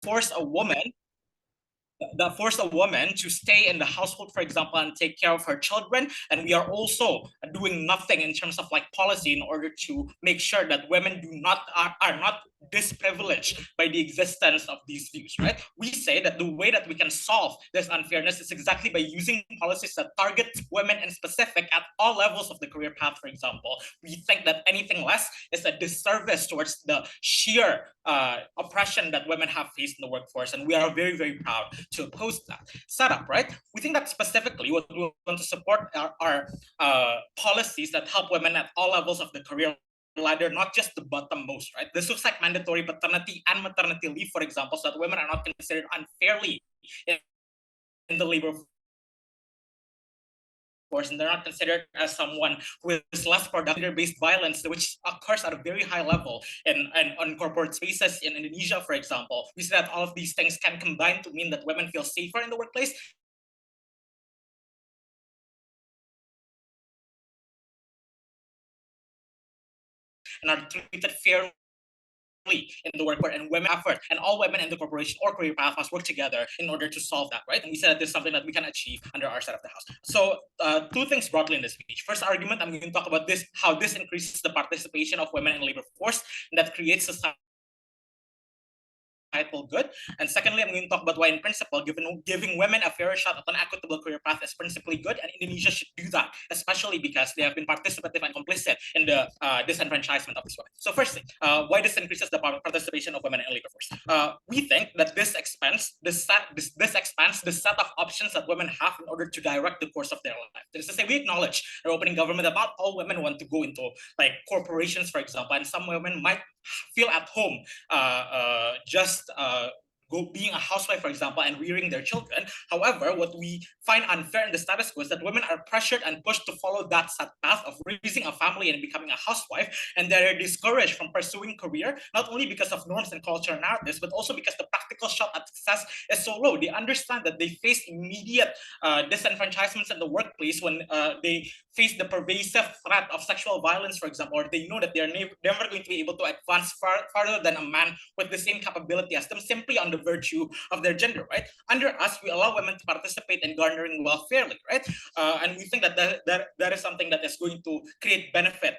force a woman to stay in the household, for example, and take care of her children. And we are also doing nothing in terms of like policy in order to make sure that women are not disprivileged by the existence of these views, right? We say that the way that we can solve this unfairness is exactly by using policies that target women in specific at all levels of the career path, for example. We think that anything less is a disservice towards the sheer oppression that women have faced in the workforce, and we are very, very proud to oppose that setup, right? We think that specifically what we want to support are policies that help women at all levels of the career ladder, not just the bottommost, right? This looks like mandatory paternity and maternity leave, for example, so that women are not considered unfairly in the labor force, and they're not considered as someone who is less productive. Based violence, which occurs at a very high level and on corporate spaces in Indonesia, for example. We see that all of these things can combine to mean that women feel safer in the workplace and are treated fairly in the workforce and women effort, and all women in the corporation or career path must work together in order to solve that, right? And we said that this is something that we can achieve under our side of the house. So two things broadly in this speech. First argument, I'm going to talk about this, how this increases the participation of women in labor force, and that creates societal good. And secondly, I'm going to talk about why in principle giving women a fairer shot at an equitable career path is principally good, and Indonesia should do that, especially because they have been participative and complicit in the disenfranchisement of these women. So firstly, why this increases the participation of women in labor force? We think that this expands the set of options that women have in order to direct the course of their life. That is to say, we acknowledge our opening government that not all women want to go into like corporations, for example, and some women might feel at home just being a housewife, for example, and rearing their children. However, what we find unfair in the status quo is that women are pressured and pushed to follow that path of raising a family and becoming a housewife, and they're discouraged from pursuing career, not only because of norms and cultural narratives, but also because the practical shot at success is so low. They understand that they face immediate disenfranchisements in the workplace when they face the pervasive threat of sexual violence, for example, or they know that they're never going to be able to advance farther than a man with the same capability as them, simply on the virtue of their gender, right? Under us, we allow women to participate in garnering wealth fairly, right? And we think that is something that is going to create benefit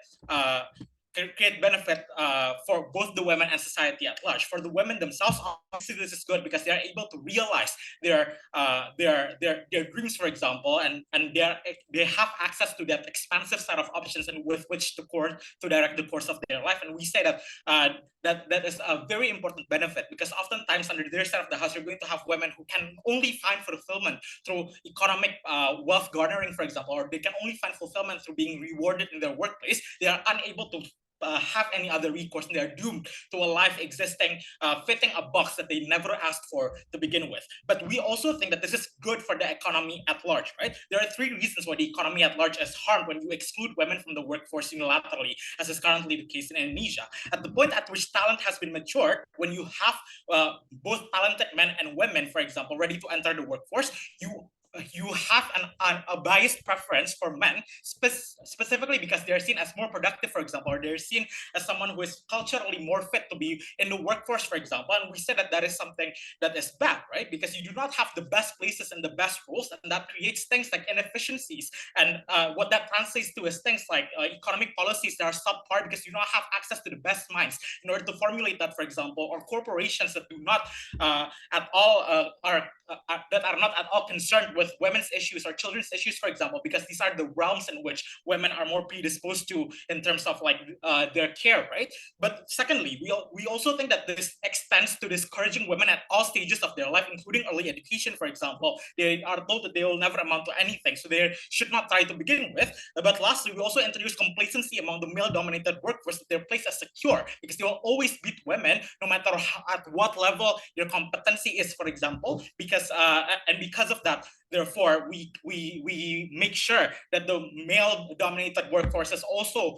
for both the women and society at large. For the women themselves, obviously this is good because they are able to realize their dreams, for example, and they have access to that expansive set of options and with which to direct the course of their life. And we say that that is a very important benefit, because oftentimes under their side of the house, you're going to have women who can only find fulfillment through economic wealth garnering, for example, or they can only find fulfillment through being rewarded in their workplace. They are unable to have any other recourse, and they're doomed to a life existing, fitting a box that they never asked for to begin with. But we also think that this is good for the economy at large, right? There are three reasons why the economy at large is harmed when you exclude women from the workforce unilaterally, as is currently the case in Indonesia. At the point at which talent has been matured, when you have both talented men and women, for example, ready to enter the workforce, you have a biased preference for men, specifically because they're seen as more productive, for example, or they're seen as someone who is culturally more fit to be in the workforce, for example. And we said that is something that is bad, right? Because you do not have the best places and the best roles, and that creates things like inefficiencies. And what that translates to is things like economic policies that are subpar because you do not have access to the best minds in order to formulate that, for example, or corporations that do not at all that are not at all concerned with women's issues or children's issues, for example, because these are the realms in which women are more predisposed to in terms of like their care, right? But secondly, we also think that this extends to discouraging women at all stages of their life, including early education, for example. They are told that they will never amount to anything, so they should not try to begin with. But lastly, we also introduce complacency among the male-dominated workforce, that they're placed as secure because they will always beat women, no matter at what level your competency is, for example, because of that, Therefore, we make sure that the male-dominated workforce is also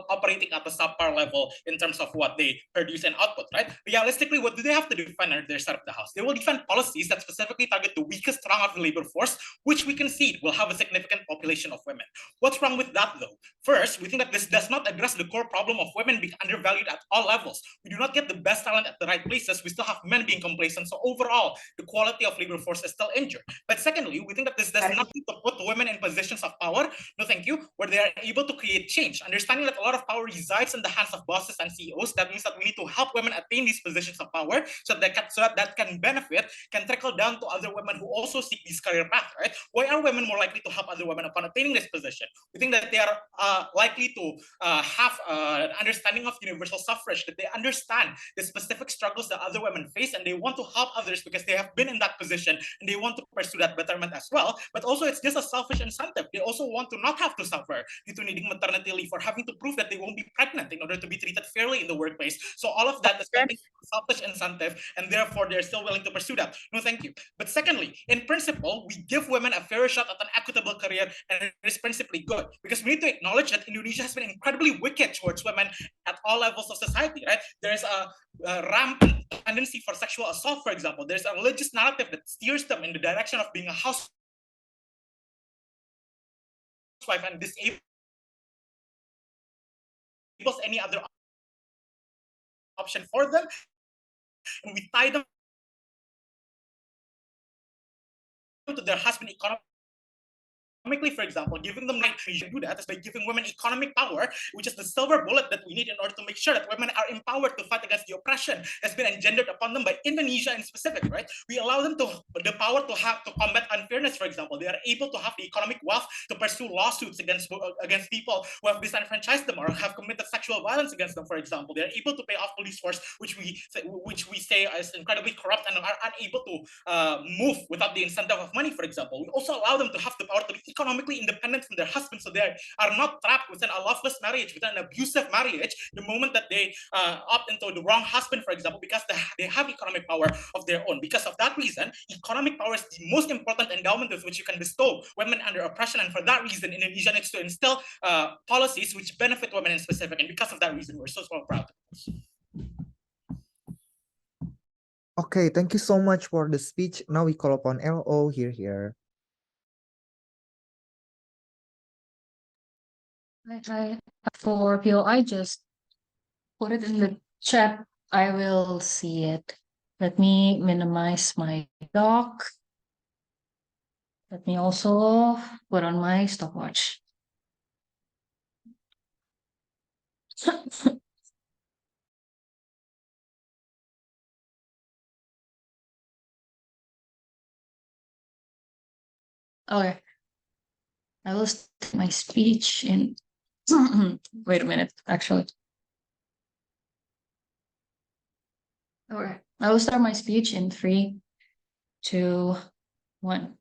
operating at a subpar level in terms of what they produce and output, right? Realistically, what do they have to defend under their side of the house? They will defend policies that specifically target the weakest strand of the labor force, which we can see will have a significant population of women. What's wrong with that, though? First, we think that this does not address the core problem of women being undervalued at all levels. We do not get the best talent at the right places. We still have men being complacent. So overall, the quality of labor force is still injured. But secondly, we think that this does not need to put women in positions of power, no thank you, where they are able to create change. Understanding that a lot of power resides in the hands of bosses and CEOs, that means that we need to help women attain these positions of power so that can benefit, can trickle down to other women who also seek this career path, right? Why are women more likely to help other women upon attaining this position? We think that they are likely to have an understanding of universal suffrage, that they understand the specific struggles that other women face, and they want to help others because they have been in that position and they want to pursue that betterment as well. But also, it's just a selfish incentive. They also want to not have to suffer due to needing maternity leave or having to prove that they won't be pregnant in order to be treated fairly in the workplace. So all of that is a selfish incentive, and therefore they're still willing to pursue that. No, thank you. But secondly, in principle, we give women a fair shot at an equitable career, and it is principally good, because we need to acknowledge that Indonesia has been incredibly wicked towards women at all levels of society, right? There's a rampant tendency for sexual assault, for example. There's a religious narrative that steers them in the direction of being a housewife and disables any other option for them. And we tie them to their husband economically. For example, giving them to do that is by giving women economic power, which is the silver bullet that we need in order to make sure that women are empowered to fight against the oppression that's been engendered upon them by Indonesia in specific, right? We allow them the power to combat unfairness, for example. They are able to have the economic wealth to pursue lawsuits against people who have disenfranchised them or have committed sexual violence against them, for example. They are able to pay off police force, which we say is incredibly corrupt and are unable to move without the incentive of money, for example. We also allow them to have the power to be economically independent from their husbands, so they are not trapped within a loveless marriage, within an abusive marriage, the moment that they opt into the wrong husband, for example, because they have economic power of their own. Because of that reason, economic power is the most important endowment with which you can bestow women under oppression, and for that reason, Indonesia needs to instill policies which benefit women in specific, and because of that reason, we're so proud. Okay, thank you so much for the speech. Now we call upon LO here. Hi. For POI, just put it in the chat. I will see it. Let me minimize my doc. Let me also put on my stopwatch. Okay. I will start my speech in wait a minute, actually. Okay. I will start my speech in 3, 2, 1.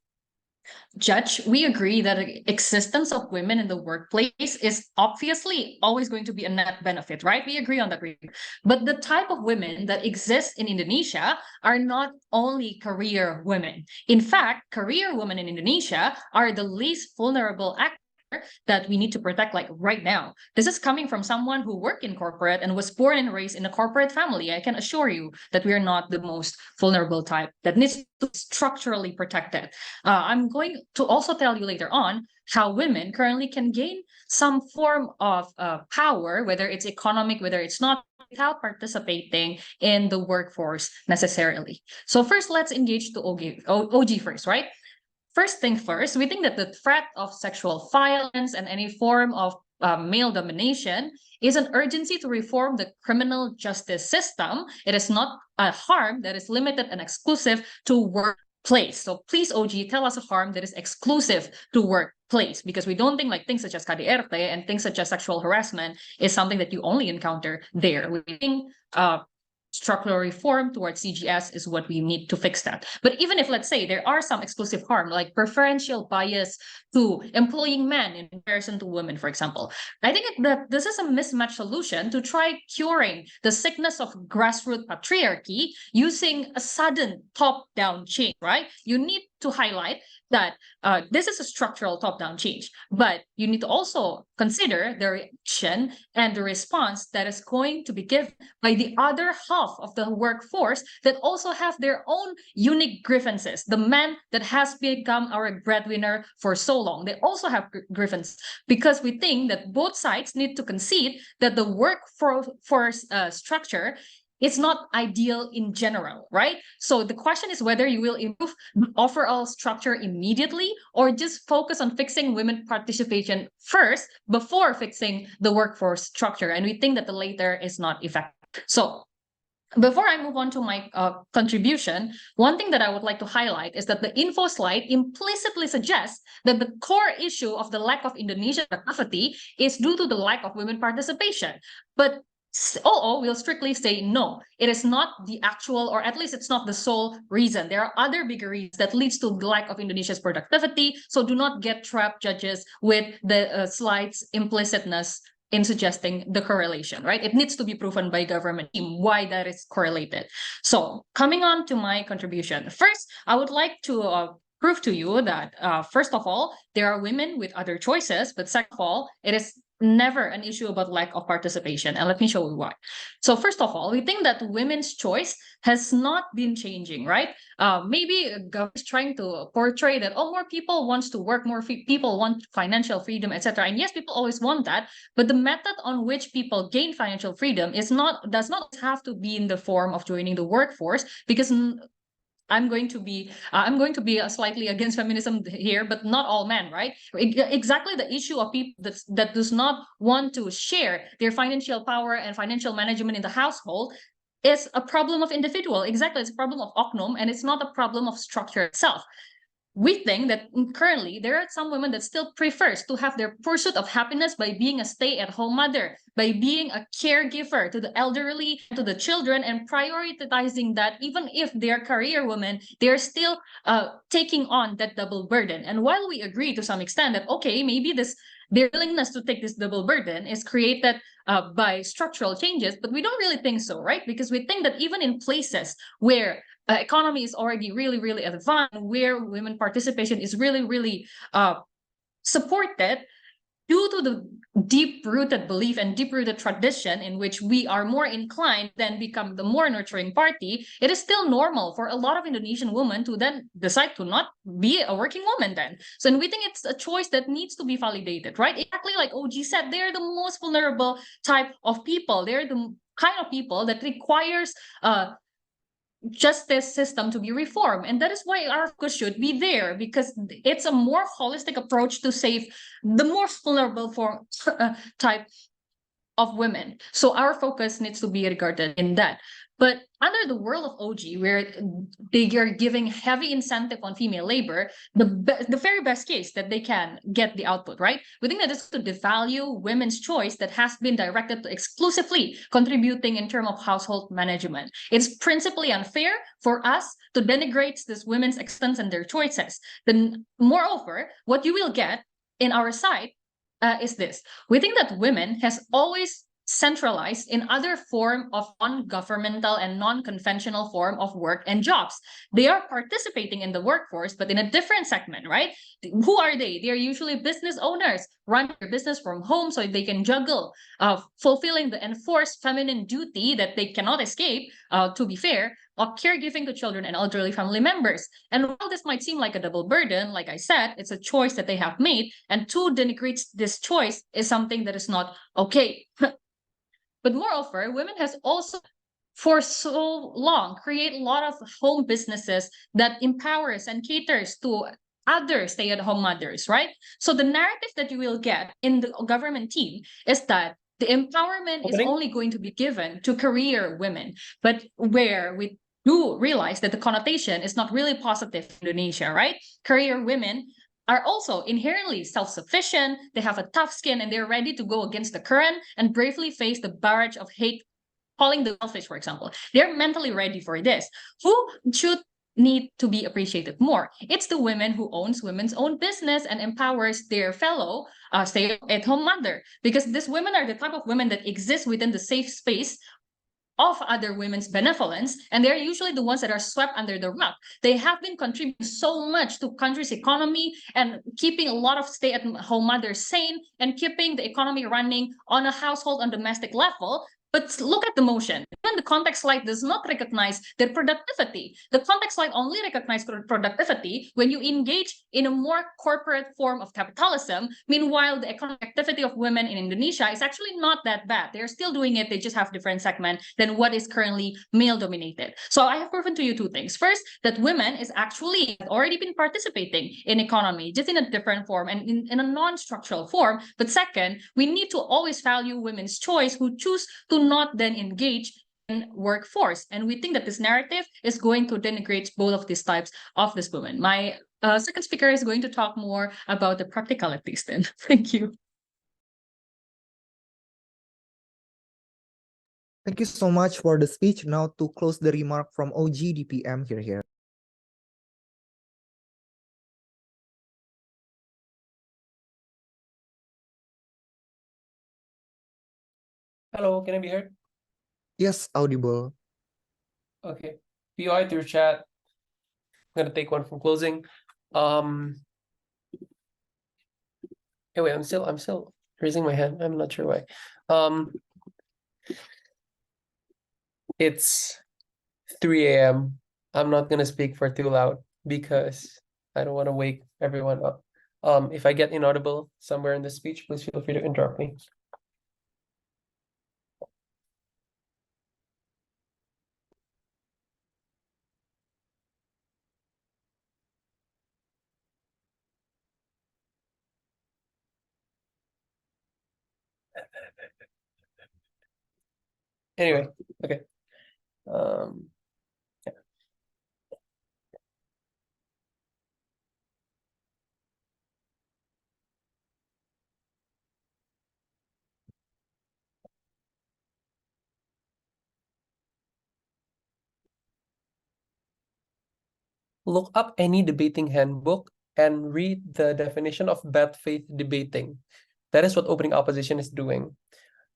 Judge, we agree that the existence of women in the workplace is obviously always going to be a net benefit, right? We agree on that. But the type of women that exist in Indonesia are not only career women. In fact, career women in Indonesia are the least vulnerable actors that we need to protect, like right now. This is coming from someone who worked in corporate and was born and raised in a corporate family. I can assure you that we are not the most vulnerable type that needs to be structurally protected. I'm going to also tell you later on how women currently can gain some form of power, whether it's economic, whether it's not, without participating in the workforce necessarily. So first, let's engage the OG first, right? First thing first, we think that the threat of sexual violence and any form of male domination is an urgency to reform the criminal justice system. It is not a harm that is limited and exclusive to workplace. So please, OG, tell us a harm that is exclusive to workplace, because we don't think like things such as KDRT and things such as sexual harassment is something that you only encounter there. We think structural reform towards CGS is what we need to fix that. But even if, let's say, there are some exclusive harm, like preferential bias to employing men in comparison to women, for example, I think that this is a mismatched solution to try curing the sickness of grassroots patriarchy using a sudden top-down change, right? You need to highlight that this is a structural top-down change, but you need to also consider the reaction and the response that is going to be given by the other half of the workforce that also have their own unique grievances. The man that has become our breadwinner for so long, they also have grievances, because we think that both sides need to concede that the workforce structure it's not ideal in general, right? So the question is whether you will improve the overall structure immediately or just focus on fixing women participation first before fixing the workforce structure. And we think that the latter is not effective. So before I move on to my contribution, one thing that I would like to highlight is that the info slide implicitly suggests that the core issue of the lack of Indonesian productivity is due to the lack of women participation. But OO will strictly say no, it is not the actual, or at least it's not the sole reason. There are other bigger reasons that leads to the lack of Indonesia's productivity. So do not get trapped, judges, with the slide's implicitness in suggesting the correlation, right? It needs to be proven by government team why that is correlated. So coming on to my contribution. First, I would like to prove to you that first of all, there are women with other choices, but second of all, it is never an issue about lack of participation. And let me show you why. So first of all, we think that women's choice has not been changing, right? Maybe government is trying to portray that, oh, more people wants to work, more people want financial freedom, etc. And yes, people always want that, but the method on which people gain financial freedom does not have to be in the form of joining the workforce, because I'm going to be slightly against feminism here, but not all men, right? Exactly the issue of people that does not want to share their financial power and financial management in the household is a problem of individual. Exactly, it's a problem of oknum, and it's not a problem of structure itself. We think that currently there are some women that still prefers to have their pursuit of happiness by being a stay-at-home mother, by being a caregiver to the elderly, to the children, and prioritizing that even if they're career women, they're still taking on that double burden. And while we agree to some extent that, okay, maybe their willingness to take this double burden is created by structural changes, but we don't really think so, right? Because we think that even in places where economy is already really, really advanced, where women participation is really, really supported, due to the deep-rooted belief and deep-rooted tradition in which we are more inclined than become the more nurturing party, it is still normal for a lot of Indonesian women to then decide to not be a working woman then. So and we think it's a choice that needs to be validated, right? Exactly like OG said, they're the most vulnerable type of people. They're the kind of people that requires justice system to be reformed, and that is why our focus should be there, because it's a more holistic approach to save the more vulnerable type of women. So our focus needs to be regarded in that. But under the world of OG, where they are giving heavy incentive on female labor, the very best case that they can get the output, right? We think that it's to devalue women's choice that has been directed to exclusively contributing in terms of household management. It's principally unfair for us to denigrate this women's existence and their choices. Then, moreover, what you will get in our side is this. We think that women has always centralized in other form of non-governmental and non-conventional form of work and jobs. They are participating in the workforce, but in a different segment, right? Who are they? They are usually business owners, run their business from home so they can juggle fulfilling the enforced feminine duty that they cannot escape, to be fair, of caregiving to children and elderly family members. And while this might seem like a double burden, like I said, it's a choice that they have made, and to denigrate this choice is something that is not okay. But moreover, women has also for so long create a lot of home businesses that empowers and caters to other stay-at-home mothers, right? So the narrative that you will get in the government team is that the empowerment is only going to be given to career women, but where we do realize that the connotation is not really positive in Indonesia, right? Career women are also inherently self-sufficient, they have a tough skin, and they're ready to go against the current and bravely face the barrage of hate, calling them selfish, for example. They're mentally ready for this. Who should need to be appreciated more? It's the women who owns women's own business and empowers their fellow stay-at-home mother, because these women are the type of women that exist within the safe space of other women's benevolence, and they're usually the ones that are swept under the rug. They have been contributing so much to country's economy and keeping a lot of stay-at-home mothers sane and keeping the economy running on a household on domestic level. But look at the motion. Even the context slide does not recognize their productivity. The context slide only recognizes productivity when you engage in a more corporate form of capitalism. Meanwhile, the economic activity of women in Indonesia is actually not that bad. They're still doing it. They just have different segment than what is currently male dominated. So I have proven to you two things. First, that women is actually already been participating in economy, just in a different form and in a non-structural form. But second, we need to always value women's choice who choose to not then engage in workforce. And we think that this narrative is going to denigrate both of these types of this women. My second speaker is going to talk more about the practicalities then. Thank you. Thank you so much for the speech. Now to close the remark from OG DPM here. Hello, can I be heard? Yes, audible. Okay. POI through chat. I'm gonna take one from closing. Wait, I'm still raising my hand. I'm not sure why. It's 3 a.m. I'm not gonna speak for too loud because I don't want to wake everyone up. If I get inaudible somewhere in the speech, please feel free to interrupt me. Anyway, okay. Yeah. Look up any debating handbook and read the definition of bad faith debating. That is what opening opposition is doing.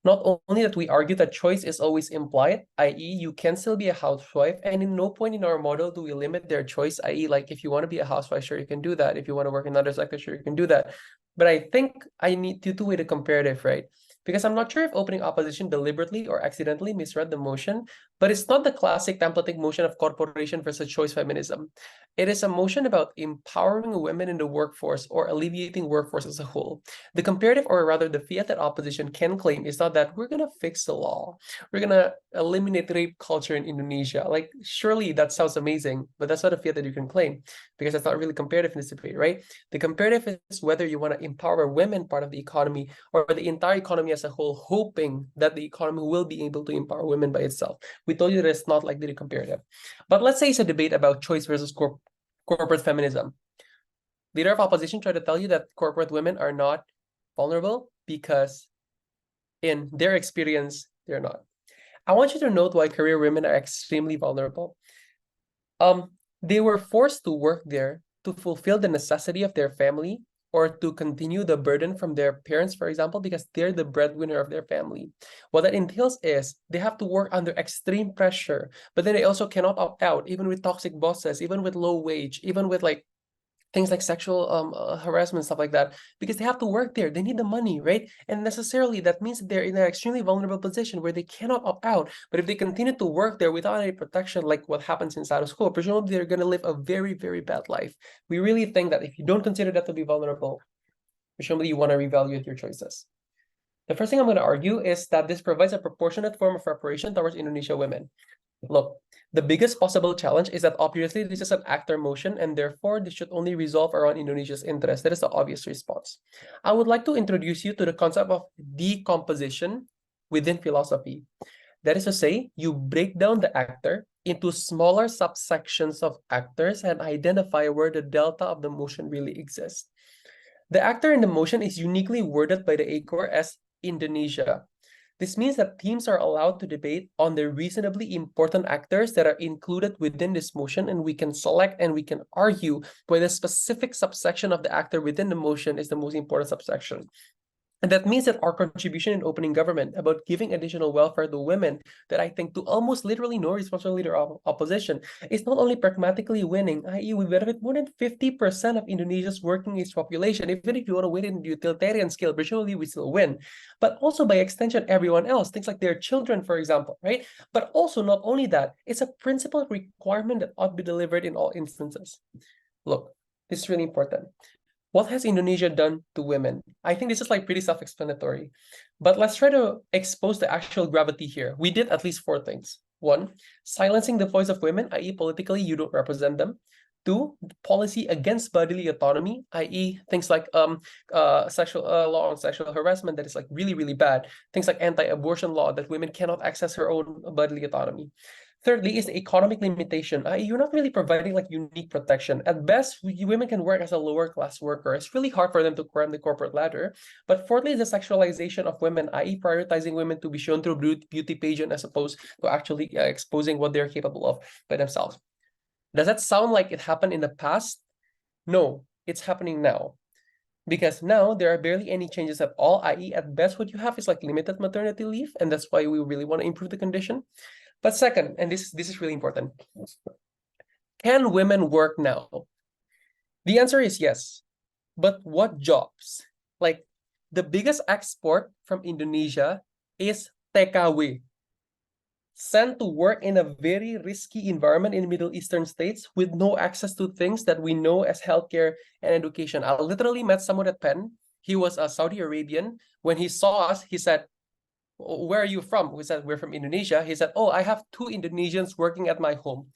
Not only that we argue that choice is always implied, i.e. you can still be a housewife, and in no point in our model do we limit their choice, i.e. like if you want to be a housewife, sure you can do that. If you want to work in another sector, sure you can do that. But I think I need to do it a comparative, right? Because I'm not sure if opening opposition deliberately or accidentally misread the motion, but it's not the classic templating motion of corporation versus choice feminism. It is a motion about empowering women in the workforce or alleviating workforce as a whole. The comparative, or rather the fiat that opposition can claim, is not that we're going to fix the law. We're going to eliminate rape culture in Indonesia. Like, surely that sounds amazing, but that's not a fiat that you can claim because that's not really comparative in this debate, right? The comparative is whether you want to empower women part of the economy or the entire economy as a whole, hoping that the economy will be able to empower women by itself. We told you that it's not likely the comparative. But let's say it's a debate about choice versus corporate feminism. Leader of opposition tried to tell you that corporate women are not vulnerable because in their experience, they're not. I want you to note why career women are extremely vulnerable. They were forced to work there to fulfill the necessity of their family or to continue the burden from their parents, for example, because they're the breadwinner of their family. What that entails is they have to work under extreme pressure, but then they also cannot opt out, even with toxic bosses, even with low wage, even with like things like sexual harassment, stuff like that, because they have to work there. They need the money, right? And necessarily that means they're in an extremely vulnerable position where they cannot opt out. But if they continue to work there without any protection, like what happens inside of school, presumably they're going to live a very, very bad life. We really think that if you don't consider that to be vulnerable, presumably you want to reevaluate your choices. The first thing I'm going to argue is that this provides a proportionate form of reparation towards Indonesian women. Look, the biggest possible challenge is that obviously this is an actor motion and therefore this should only resolve around Indonesia's interest. That is the obvious response. I would like to introduce you to the concept of decomposition within philosophy. That is to say, you break down the actor into smaller subsections of actors and identify where the delta of the motion really exists. The actor in the motion is uniquely worded by the ACOR as Indonesia. This means that teams are allowed to debate on the reasonably important actors that are included within this motion, and we can select and we can argue whether the specific subsection of the actor within the motion is the most important subsection. And that means that our contribution in opening government about giving additional welfare to women that I think to almost literally no responsible leader of opposition is not only pragmatically winning, i.e. we benefit more than 50% of Indonesia's working age population. Even if you want to win in the utilitarian scale, presumably we still win. But also by extension, everyone else, things like their children, for example, right? But also not only that, it's a principal requirement that ought to be delivered in all instances. Look, this is really important. What has Indonesia done to women? I think this is like pretty self-explanatory, but let's try to expose the actual gravity here. We did at least 4 things. 1, silencing the voice of women, i.e. politically you don't represent them. 2, policy against bodily autonomy, i.e. things like sexual law on sexual harassment that is like really, really bad. Things like anti-abortion law that women cannot access her own bodily autonomy. Thirdly is the economic limitation. You're not really providing like unique protection. At best, women can work as a lower class worker. It's really hard for them to climb the corporate ladder. But fourthly is the sexualization of women, i.e. prioritizing women to be shown through beauty pageant as opposed to actually exposing what they're capable of by themselves. Does that sound like it happened in the past? No, it's happening now. Because now there are barely any changes at all, i.e. at best what you have is like limited maternity leave, and that's why we really want to improve the condition. But second, and this is really important, can women work now? The answer is yes. But what jobs? Like the biggest export from Indonesia is TKW. Sent to work in a very risky environment in Middle Eastern states with no access to things that we know as healthcare and education. I literally met someone at Penn. He was a Saudi Arabian. When he saw us, he said, "Where are you from?" We said, "We're from Indonesia." He said, "Oh, I have 2 Indonesians working at my home."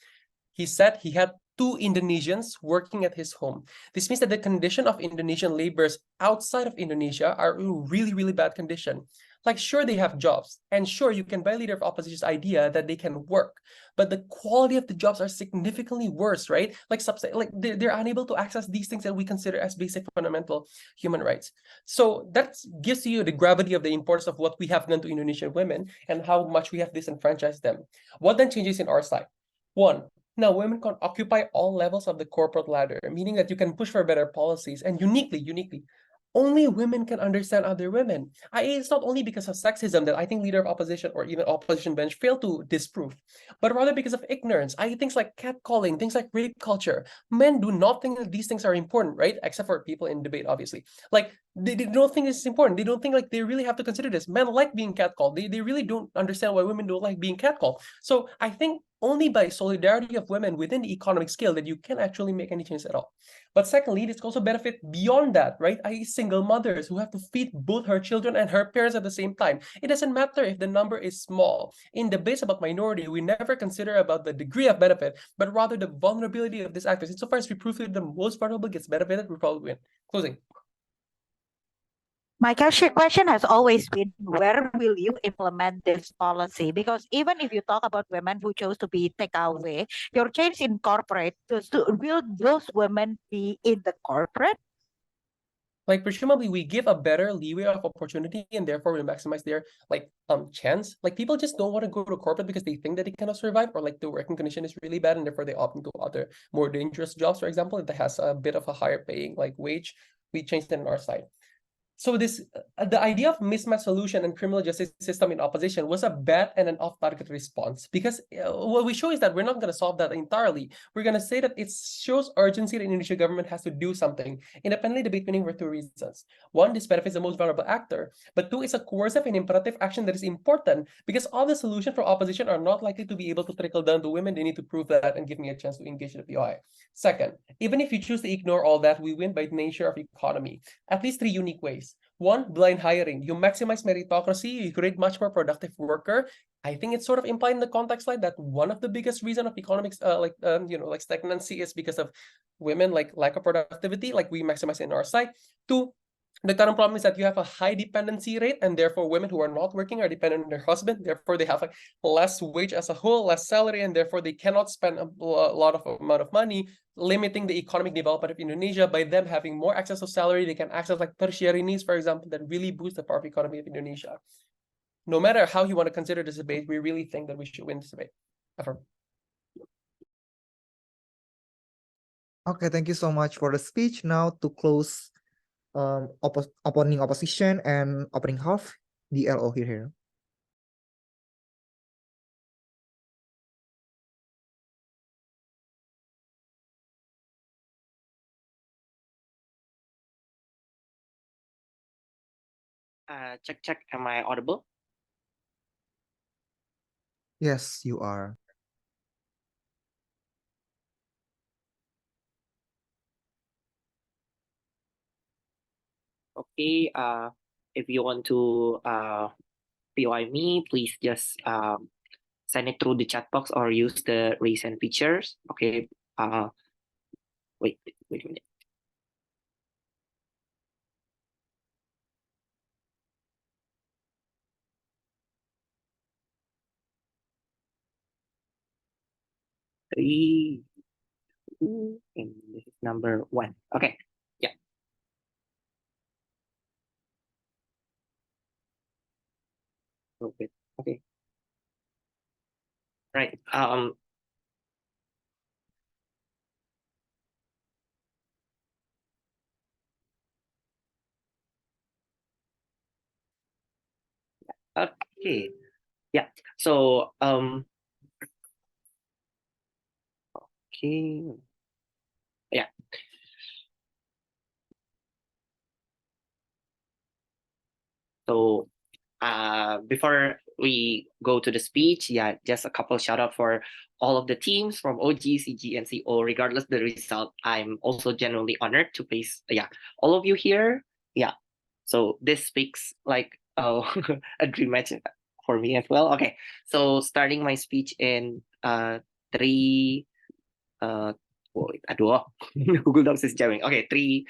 He said he had 2 Indonesians working at his home. This means that the condition of Indonesian laborers outside of Indonesia are in really, really bad condition. Like, sure, they have jobs, and sure, you can buy leader of opposition's idea that they can work, but the quality of the jobs are significantly worse, right? Like, they're unable to access these things that we consider as basic fundamental human rights. So that gives you the gravity of the importance of what we have done to Indonesian women and how much we have disenfranchised them. What then changes in our side? 1, now women can occupy all levels of the corporate ladder, meaning that you can push for better policies, and uniquely, only women can understand other women. It's not only because of sexism that I think leader of opposition or even opposition bench failed to disprove, but rather because of ignorance. Things like catcalling, things like rape culture. Men do not think that these things are important, right? Except for people in debate, obviously. Like, they don't think this is important. They don't think like they really have to consider this. Men like being catcalled. They really don't understand why women don't like being catcalled. So I think only by solidarity of women within the economic scale that you can actually make any change at all. But secondly, this also benefit beyond that, right? Single mothers who have to feed both her children and her parents at the same time. It doesn't matter if the number is small. In debates about minority, we never consider about the degree of benefit, but rather the vulnerability of these actors. Insofar as we prove that the most vulnerable gets benefited, we probably win. Closing. My question has always been, where will you implement this policy? Because even if you talk about women who chose to be takeaway, your change in corporate, will those women be in the corporate? Like, presumably we give a better leeway of opportunity and therefore we maximize their chance. Like, people just don't want to go to corporate because they think that they cannot survive, or like the working condition is really bad and therefore they opt into other more dangerous jobs, for example, that has a bit of a higher paying like wage. We changed it on our side. So this, the idea of mismatch solution and criminal justice system in opposition was a bad and an off-target response, because what we show is that we're not going to solve that entirely. We're going to say that it shows urgency that the Indonesian government has to do something. Independently debate winning for 2 reasons. 1, this benefits the most vulnerable actor, but 2, it's a coercive and imperative action that is important because all the solutions for opposition are not likely to be able to trickle down to women. They need to prove that and give me a chance to engage in the POI. Second, even if you choose to ignore all that, we win by the nature of economy. At least 3 unique ways. 1, blind hiring. You maximize meritocracy, you create much more productive worker. I think it's sort of implied in the context slide that one of the biggest reason of economics like stagnancy is because of women, like lack of productivity, like we maximize in our side. 2, the current problem is that you have a high dependency rate, and therefore women who are not working are dependent on their husband. Therefore, they have like less wage as a whole, less salary, and therefore they cannot spend a lot of amount of money, limiting the economic development of Indonesia. By them having more access to salary, they can access like tertiary needs, for example, that really boost the power of economy of Indonesia. No matter how you want to consider this debate, we really think that we should win this debate. Okay, thank you so much for the speech. Now to close opening opposition and opening half, the LO here. Check. Am I audible? Yes, you are. Okay. If you want to POI me, please just send it through the chat box or use the raise hand features. Okay. Wait a minute. Three, two, and this is number 1. Okay. Yeah. Okay. Right. Okay. Yeah. So okay. Yeah. So before we go to the speech, yeah, just a couple shout out for all of the teams from OG, CG, and CO. Regardless of the result, I'm also genuinely honored to face all of you here. Yeah. So this speaks like a dream match for me as well. Okay. So starting my speech in 3 wait, aduh. Google Docs is jamming. Okay, 3,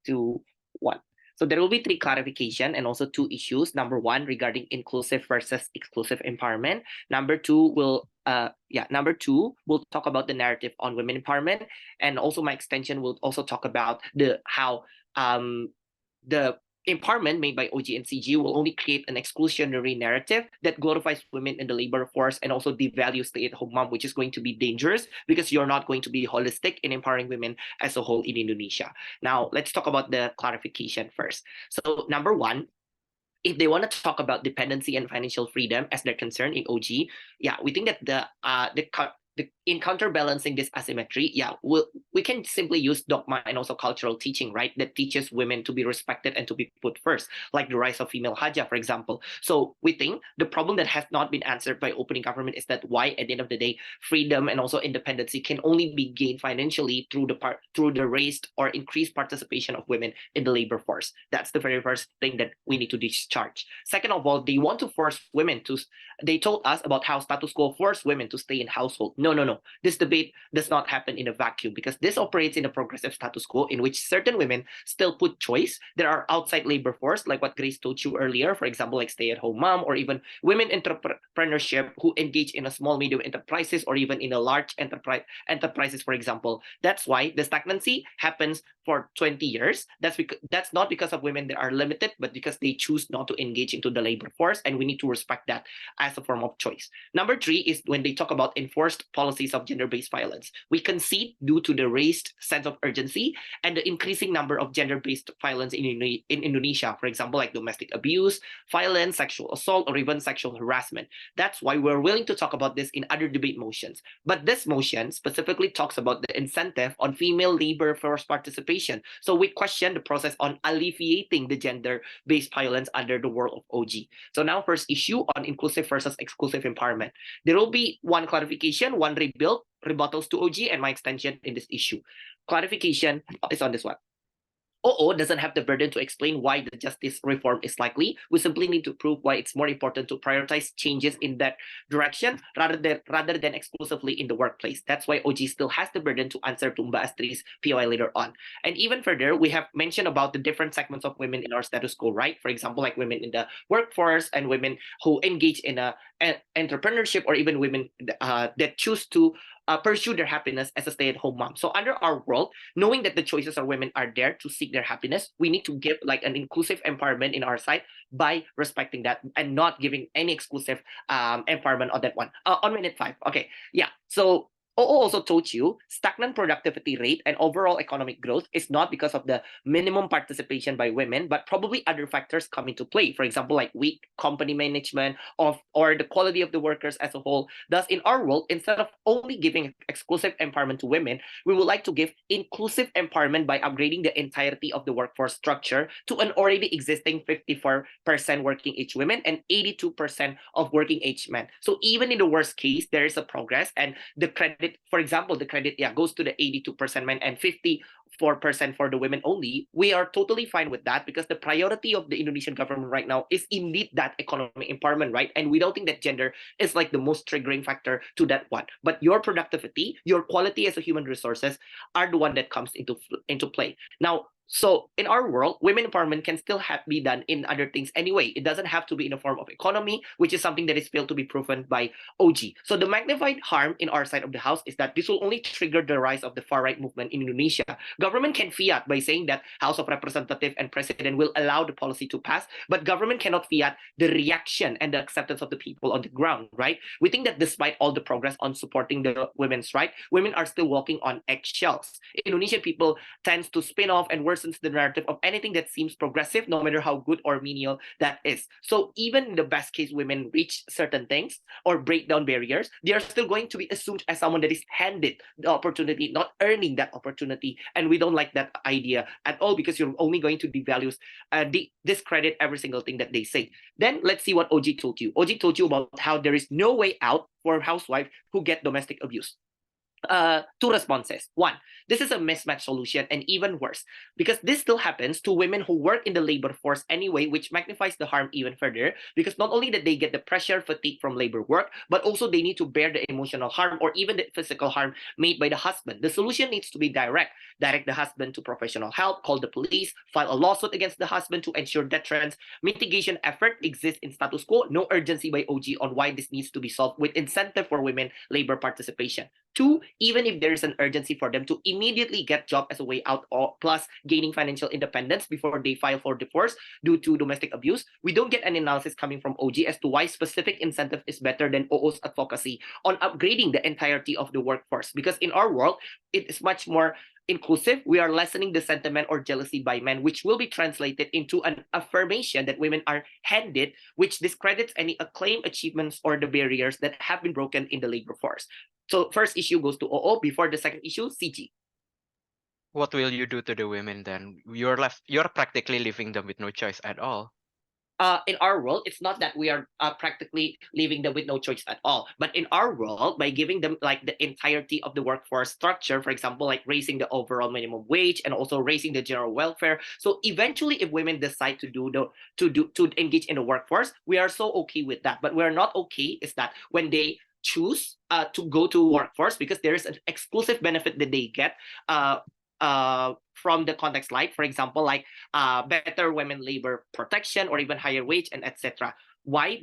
2, 1. So there will be 3 clarification and also 2 issues. Number 1 regarding inclusive versus exclusive empowerment. Number 2 will we'll talk about the narrative on women empowerment, and also my extension will also talk about how the empowerment made by OG and CG will only create an exclusionary narrative that glorifies women in the labor force and also devalues stay-at-home mom, which is going to be dangerous because you're not going to be holistic in empowering women as a whole in Indonesia. Now, let's talk about the clarification first. So, number 1, if they want to talk about dependency and financial freedom as their concern in OG, we think that in counterbalancing this asymmetry, we can simply use dogma and also cultural teaching, right? That teaches women to be respected and to be put first, like the rise of female Hajjah, for example. So we think the problem that has not been answered by opening government is that why, at the end of the day, freedom and also independency can only be gained financially through the raised or increased participation of women in the labor force. That's the very first thing that we need to discharge. Second of all, they want to force women to. They told us about how status quo forced women to stay in household. No. This debate does not happen in a vacuum because this operates in a progressive status quo in which certain women still put choice. There are outside labor force, like what Grace told you earlier, for example, like stay-at-home mom or even women entrepreneurship who engage in a small, medium enterprises or even in a large enterprises, for example. That's why the stagnancy happens for 20 years. That's not because of women that are limited, but because they choose not to engage into the labor force, and we need to respect that as a form of choice. Number 3 is when they talk about enforced policies of gender-based violence. We concede due to the raised sense of urgency and the increasing number of gender-based violence in Indonesia, for example, like domestic abuse, violence, sexual assault, or even sexual harassment. That's why we're willing to talk about this in other debate motions. But this motion specifically talks about the incentive on female labor force participation. So we question the process on alleviating the gender-based violence under the world of OG. So now first issue on inclusive versus exclusive empowerment. There will be one clarification, one rebuttals to OG, and my extension in this issue. Clarification is on this one. OO doesn't have the burden to explain why the justice reform is likely. We simply need to prove why it's more important to prioritize changes in that direction rather than exclusively in the workplace. That's why OG still has the burden to answer to Mbak Astri's POI later on. And even further, we have mentioned about the different segments of women in our status quo, right? For example, like women in the workforce and women who engage in entrepreneurship, or even women that choose to pursue their happiness as a stay-at-home mom. So under our world, knowing that the choices of women are there to seek their happiness, we need to give like an inclusive empowerment in our side by respecting that and not giving any exclusive empowerment on that one. On minute 5. Okay. Yeah. So also told you stagnant productivity rate and overall economic growth is not because of the minimum participation by women, but probably other factors come into play. For example, like weak company management or the quality of the workers as a whole. Thus, in our world, instead of only giving exclusive empowerment to women, we would like to give inclusive empowerment by upgrading the entirety of the workforce structure to an already existing 54% working age women and 82% of working age men. So even in the worst case, there is a progress, and the credit, for example, the credit goes to the 82% men and 54% for the women only. We are totally fine with that because the priority of the Indonesian government right now is indeed that economic empowerment, right? And we don't think that gender is like the most triggering factor to that one. But your productivity, your quality as a human resources are the one that comes into play. Now, so in our world, women empowerment can still be done in other things anyway. It doesn't have to be in a form of economy, which is something that is failed to be proven by OG. So the magnified harm in our side of the house is that this will only trigger the rise of the far-right movement in Indonesia. Government can fiat by saying that House of Representatives and President will allow the policy to pass, but government cannot fiat the reaction and the acceptance of the people on the ground, right? We think that despite all the progress on supporting the women's right, women are still walking on eggshells. Indonesian people tends to spin off and worsens the narrative of anything that seems progressive, no matter how good or menial that is. So even in the best case, women reach certain things or break down barriers, they are still going to be assumed as someone that is handed the opportunity, not earning that opportunity. And we don't like that idea at all because you're only going to devalue, discredit every single thing that they say. Then let's see what OG told you. OG told you about how there is no way out for housewives who get domestic abuse. Two responses. One, this is a mismatch solution, and even worse, because this still happens to women who work in the labor force anyway, which magnifies the harm even further, because not only that they get the pressure fatigue from labor work, but also they need to bear the emotional harm or even the physical harm made by the husband. The solution needs to be direct the husband to professional help, call the police, file a lawsuit against the husband to ensure deterrence. Mitigation effort exists in status quo, no urgency by OG on why this needs to be solved with incentive for women labor participation. Two, even if there is an urgency for them to immediately get job as a way out, or plus gaining financial independence before they file for divorce due to domestic abuse, we don't get an analysis coming from OG as to why specific incentive is better than OO's advocacy on upgrading the entirety of the workforce. Because in our world, it is much more inclusive. We are lessening the sentiment or jealousy by men, which will be translated into an affirmation that women are handed, which discredits any acclaimed achievements or the barriers that have been broken in the labor force. So first issue goes to OO before the second issue, CG. What will you do to the women then? You're practically leaving them with no choice at all. In our world, it's not that we are practically leaving them with no choice at all. But in our world, by giving them like the entirety of the workforce structure, for example, like raising the overall minimum wage and also raising the general welfare. So eventually, if women decide to engage in the workforce, we are so okay with that. But we're not okay is that when they choose to go to workforce because there is an exclusive benefit that they get from the context, like for example, like better women labor protection or even higher wage and etc. Why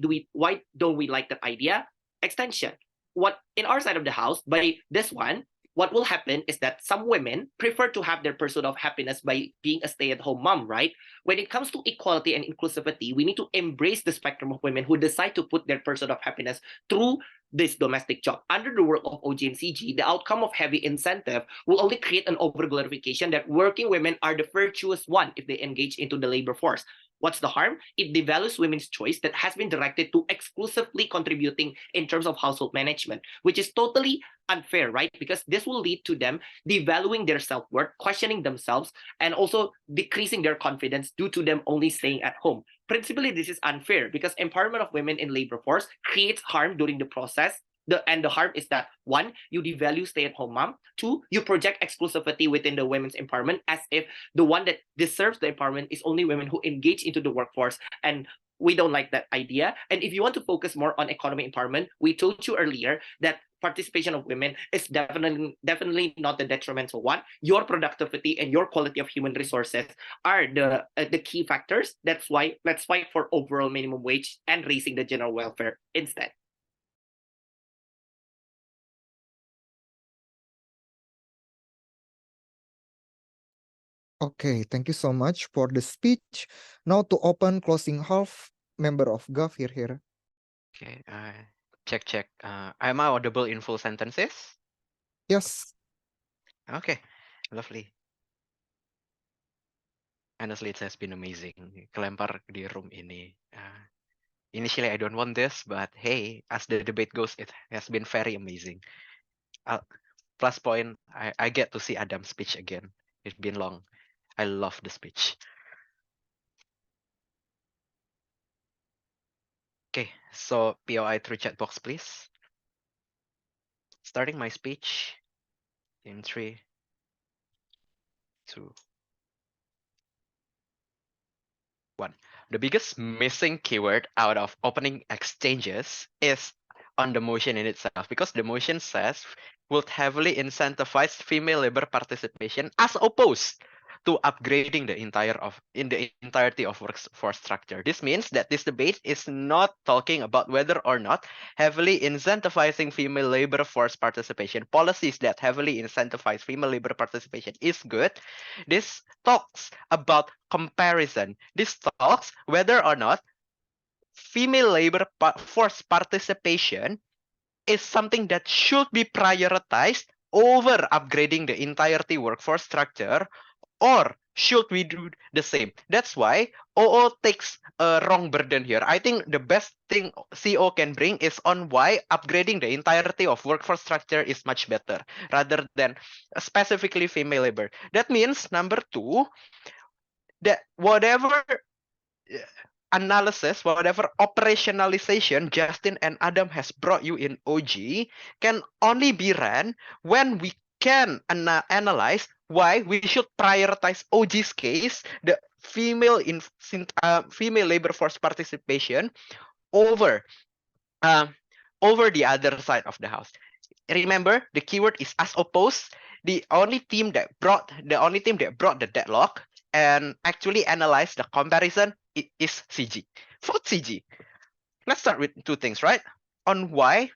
don't we like that idea? Extension. What in our side of the house, by this one, what will happen is that some women prefer to have their pursuit of happiness by being a stay-at-home mom, right? When it comes to equality and inclusivity, we need to embrace the spectrum of women who decide to put their pursuit of happiness through this domestic job. Under the work of OG and CG, the outcome of heavy incentive will only create an over-glorification that working women are the virtuous one if they engage into the labor force. What's the harm? It devalues women's choice that has been directed to exclusively contributing in terms of household management, which is totally unfair, right? Because this will lead to them devaluing their self-worth, questioning themselves, and also decreasing their confidence due to them only staying at home. Principally, this is unfair because empowerment of women in labor force creates harm during the process. And the harm is that, one, you devalue stay-at-home mom. Two, you project exclusivity within the women's empowerment as if the one that deserves the empowerment is only women who engage into the workforce. And we don't like that idea. And if you want to focus more on economic empowerment, we told you earlier that participation of women is definitely not the detrimental one. Your productivity and your quality of human resources are the key factors. That's why let's fight for overall minimum wage and raising the general welfare instead. Okay, thank you so much for the speech. Now to open closing half, member of Gov here. Okay, check. Am I audible in full sentences? Yes. Okay, lovely. Honestly, it has been amazing. Kelempar di room ini. Initially, I don't want this, but hey, as the debate goes, it has been very amazing. Plus point, I get to see Adam's speech again. It's been long. I love the speech. Okay, so POI through chat box, please. Starting my speech in 3, 2, 1. The biggest missing keyword out of opening exchanges is on the motion in itself, because the motion says would heavily incentivize female labor participation as opposed to upgrading the entirety of workforce structure. This means that this debate is not talking about whether or not heavily incentivizing female labor force participation, policies that heavily incentivize female labor participation is good. This talks about comparison. This talks whether or not female labor force participation is something that should be prioritized over upgrading the entirety workforce structure, or should we do the same? That's why OO takes a wrong burden here. I think the best thing CO can bring is on why upgrading the entirety of workforce structure is much better rather than specifically female labor. That means number 2, that whatever analysis, whatever operationalization Justin and Adam has brought you in OG can only be ran when we can analyze why we should prioritize OG's case, the female labor force participation over the other side of the house. Remember, the keyword is as opposed. The only team that brought the deadlock and actually analyzed the comparison is CG. Vote CG. Let's start with 2 things, right? On why,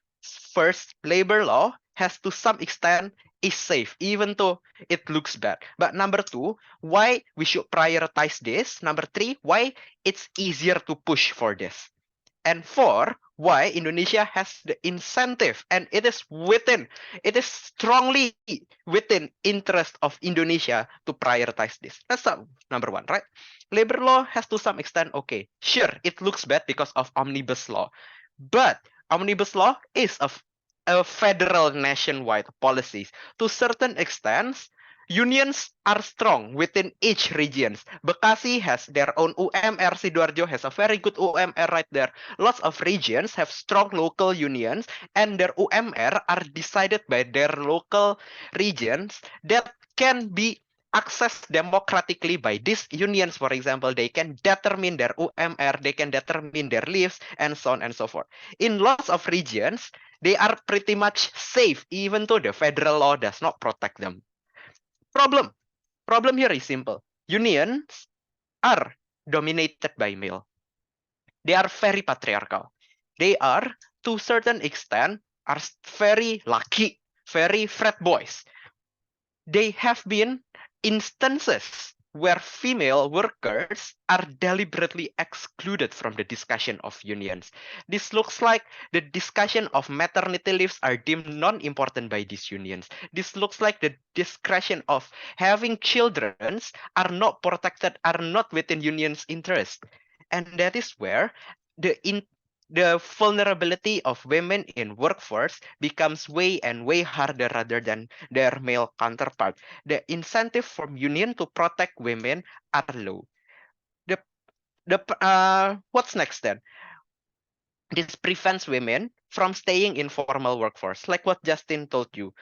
first, labor law has to some extent is safe, even though it looks bad. But number 2, why we should prioritize this. Number 3, why it's easier to push for this. And 4, why Indonesia has the incentive, and it is strongly within interest of Indonesia to prioritize this. That's number 1, right? Labor law has to some extent, okay, sure, it looks bad because of omnibus law, but omnibus law is a federal nationwide policies. To certain extents, unions are strong within each regions. Bekasi has their own UMR, Sidoarjo has a very good UMR right there. Lots of regions have strong local unions, and their UMR are decided by their local regions that can be accessed democratically by these unions. For example, they can determine their UMR, they can determine their leaves, and so on and so forth. In lots of regions, they are pretty much safe, even though the federal law does not protect them. Problem here is simple. Unions are dominated by male. They are very patriarchal. They are, to a certain extent, are very lucky, very frat boys. They have been instances where female workers are deliberately excluded from the discussion of unions. This looks like the discussion of maternity leaves are deemed non-important by these unions. This looks like the discussion of having children are not protected, are not within unions' interest. And that is where the vulnerability of women in workforce becomes way harder rather than their male counterpart. The incentive from union to protect women are low. What's next then? This prevents women from staying in formal workforce, like what Justin told you.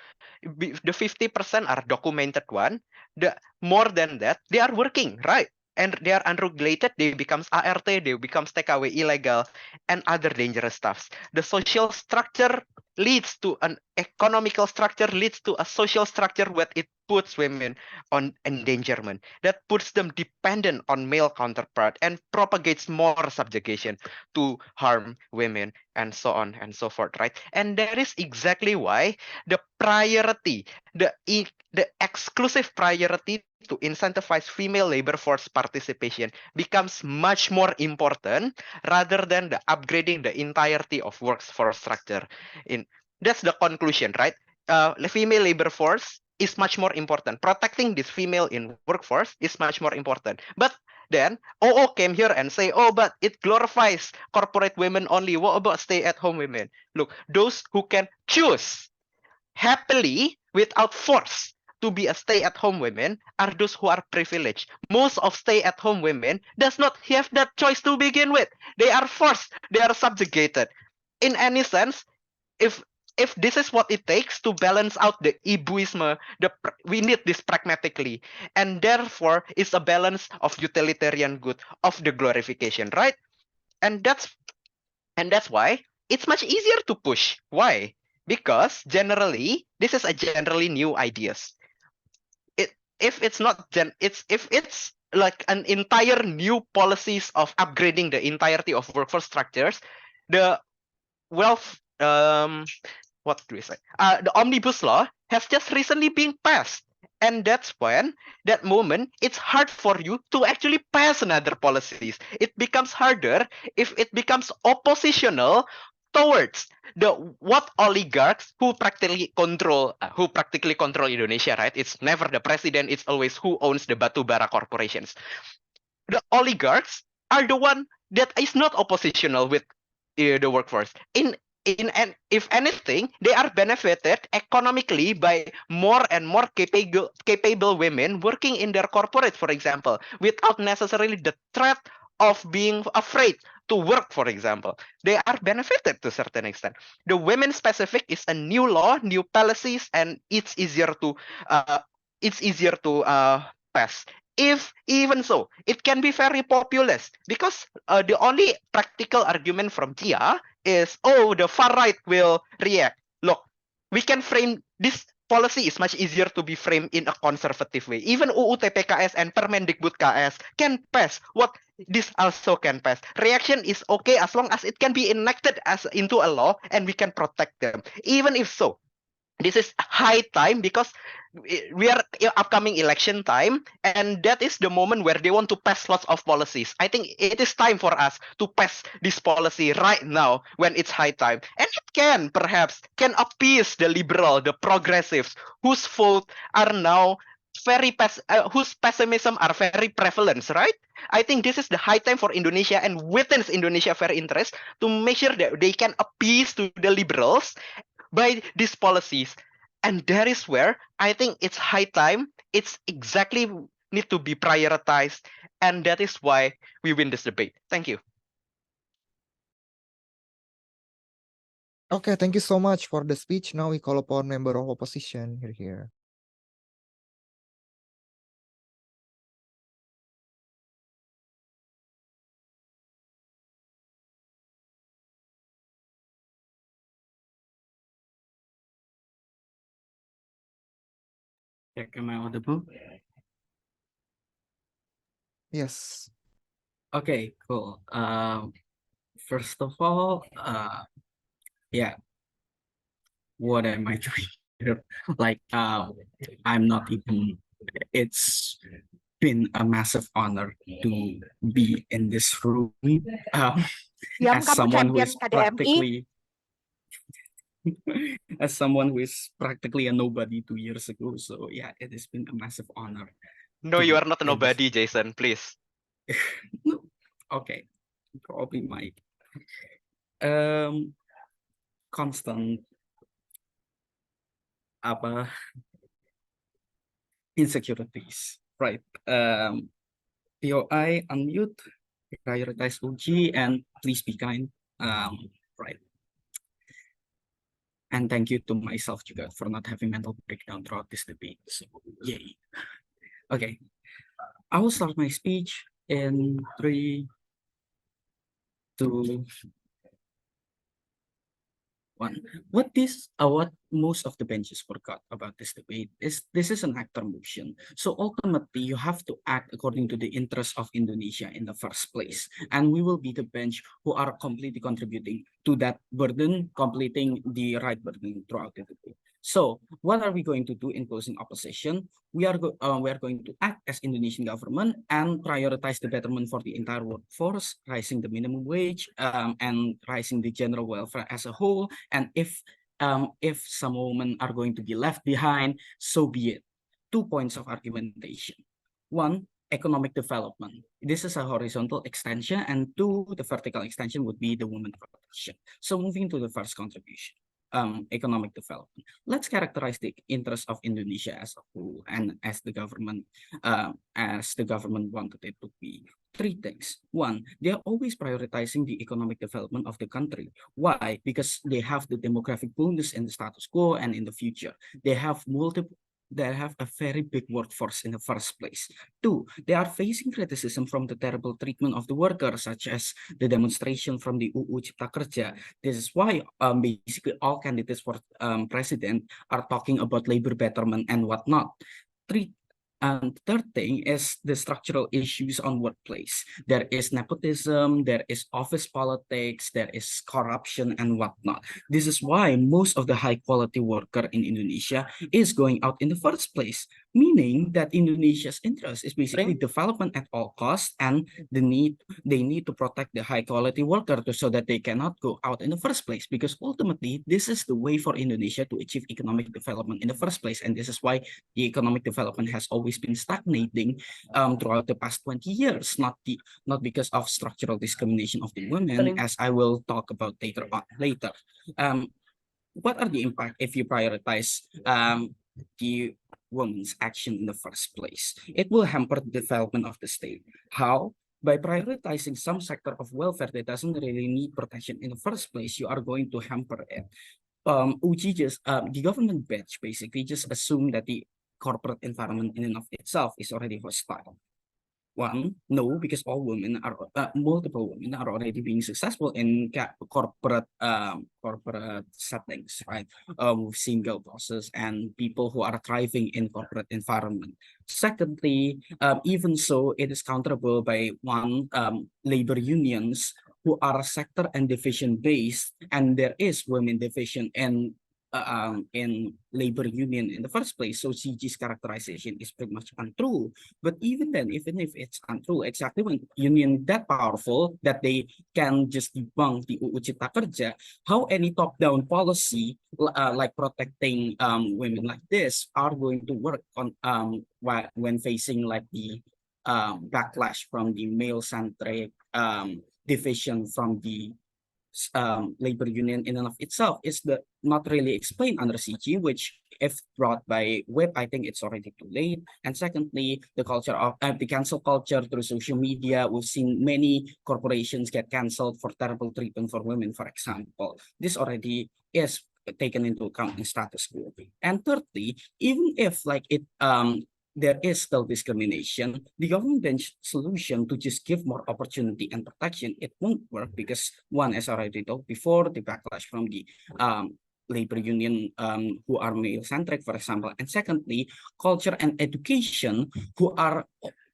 The 50% are documented one. The more than that, they are working, right? And they are unregulated, they becomes ART, they becomes TKW illegal, and other dangerous stuffs. The social structure leads to an economical structure, leads to a social structure where it puts women on endangerment, that puts them dependent on male counterpart and propagates more subjugation to harm women, and so on and so forth, right? And that is exactly why the priority, the exclusive priority to incentivize female labor force participation becomes much more important rather than the upgrading the entirety of workforce structure. That's the conclusion, right? female labor force is much more important. Protecting this female in workforce is much more important. But then OO came here and say, oh, but it glorifies corporate women only. What about stay-at-home women? Look, those who can choose happily without force to be a stay-at-home women are those who are privileged. Most of stay-at-home women does not have that choice to begin with. They are forced. They are subjugated. In any sense, if this is what it takes to balance out the ibuism, we need this pragmatically, and therefore it's a balance of utilitarian good, of the glorification, right? And that's why it's much easier to push. Why? Because generally this is a generally new ideas. If it's not if it's like an entire new policies of upgrading the entirety of workforce structures, the wealth what do we say? The omnibus law has just recently been passed. And that's when, that moment, it's hard for you to actually pass another policies. It becomes harder if it becomes oppositional towards what oligarchs who practically control Indonesia, right? It's never the president, it's always who owns the batubara corporations. The oligarchs are the one that is not oppositional with the workforce. And if anything, they are benefited economically by more and more capable women working in their corporate, for example, without necessarily the threat of being afraid to work, for example. They are benefited to a certain extent. The women specific is a new law, new policies, and it's easier to pass. If even so, it can be very populist because the only practical argument from Tia is, oh, the far right will react. Look, we can frame this policy is much easier to be framed in a conservative way. Even UU TPKS and Permendikbud KS can pass. What this also can pass. Reaction is okay as long as it can be enacted as into a law and we can protect them. Even if so, this is high time because we are upcoming election time, and that is the moment where they want to pass lots of policies. I think it is time for us to pass this policy right now when it's high time, and it perhaps can appease the liberal, the progressives whose vote are now whose pessimism are very prevalent, right? I think this is the high time for Indonesia and within Indonesia fair interest to make sure that they can appease to the liberals by these policies. And that is where I think it's high time. It's exactly need to be prioritized. And that is why we win this debate. Thank you. Okay, thank you so much for the speech. Now we call upon member of opposition here. Check, am I audible? Yes. Okay, cool. First of all, yeah, what am I doing here? Like, I'm not even. It's been a massive honor to be in this room. Yang As kamu someone who champion is KDMI. practically, as someone who is practically a nobody 2 years ago. So yeah, it has been a massive honor. No, to you be are not a in this- nobody, Jason, please. No. Okay, probably might. Constant apa insecurities, right? POI unmute, prioritize UG, and please be kind. Right. And thank you to myself juga for not having mental breakdown throughout this debate. So yay. Okay, I will start my speech in 3, 2, 1. What most of the benches forgot about this debate is this is an actor motion. So ultimately, you have to act according to the interests of Indonesia in the first place. And we will be the bench who are completely contributing to that burden, completing the right burden throughout the debate. So what are we going to do in closing opposition? We are going to act as Indonesian government and prioritize the betterment for the entire workforce, rising the minimum wage, and rising the general welfare as a whole. And if if some women are going to be left behind, so be it. 2 points of argumentation. 1, economic development. This is a horizontal extension, and 2, the vertical extension would be the women protection. So moving to the first contribution, economic development. Let's characterize the interest of Indonesia as a whole and as the government wanted it to be. 3 things. 1, they are always prioritizing the economic development of the country. Why? Because they have the demographic bonus in the status quo and in the future. They have a very big workforce in the first place. 2, they are facing criticism from the terrible treatment of the workers, such as the demonstration from the UU Cipta Kerja. This is why basically all candidates for president are talking about labor betterment and whatnot. 3, and third thing is the structural issues on workplace. There is nepotism, there is office politics, there is corruption and whatnot. This is why most of the high quality worker in Indonesia is going out in the first place, meaning that Indonesia's interest is basically development at all costs, and they need to protect the high quality worker so that they cannot go out in the first place, because ultimately this is the way for Indonesia to achieve economic development in the first place. And this is why the economic development has always been stagnating throughout the past 20 years, not because of structural discrimination of the women, as I will talk about later. What are the impact if you prioritize the women's action in the first place? It will hamper the development of the state. How? By prioritizing some sector of welfare that doesn't really need protection in the first place, you are going to hamper it. The government batch basically just assume that the corporate environment in and of itself is already hostile. 1, no, because multiple women are already being successful in corporate settings, right? With single bosses and people who are thriving in corporate environment. Secondly, even so, it is counterable by labor unions who are sector and division based, and there is women division in labor union in the first place. So CG's characterization is pretty much untrue. But even then, even if it's untrue, exactly when union that powerful that they can just debunk the UU Cipta Kerja, how any top-down policy like protecting women like this are going to work on when facing like the backlash from the male-centric division from the labor union in and of itself is not really explained under CG, which if brought by WIP, I think it's already too late. And secondly, the culture of the cancel culture through social media. We've seen many corporations get canceled for terrible treatment for women, for example. This already is taken into account in status quo. And thirdly, even if like there is still discrimination, the government solution to just give more opportunity and protection, it won't work because 1, as I already told before, the backlash from the labor union who are male-centric, for example, and secondly, culture and education who are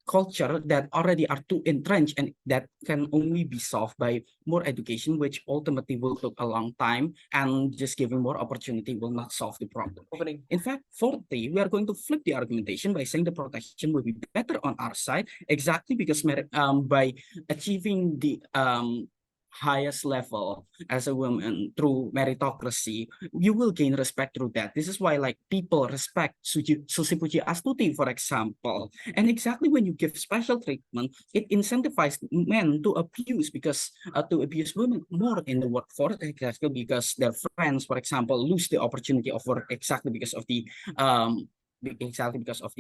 culture that already are too entrenched and that can only be solved by more education, which ultimately will take a long time, and just giving more opportunity will not solve the problem. In fact, fourthly, we are going to flip the argumentation by saying the protection will be better on our side, exactly because by achieving the highest level as a woman through meritocracy, you will gain respect through that. This is why like people respect Susi Puji Astuti, for example. And exactly when you give special treatment, it incentivizes men to abuse women more in the workforce, exactly because their friends, for example, lose the opportunity of work exactly because of the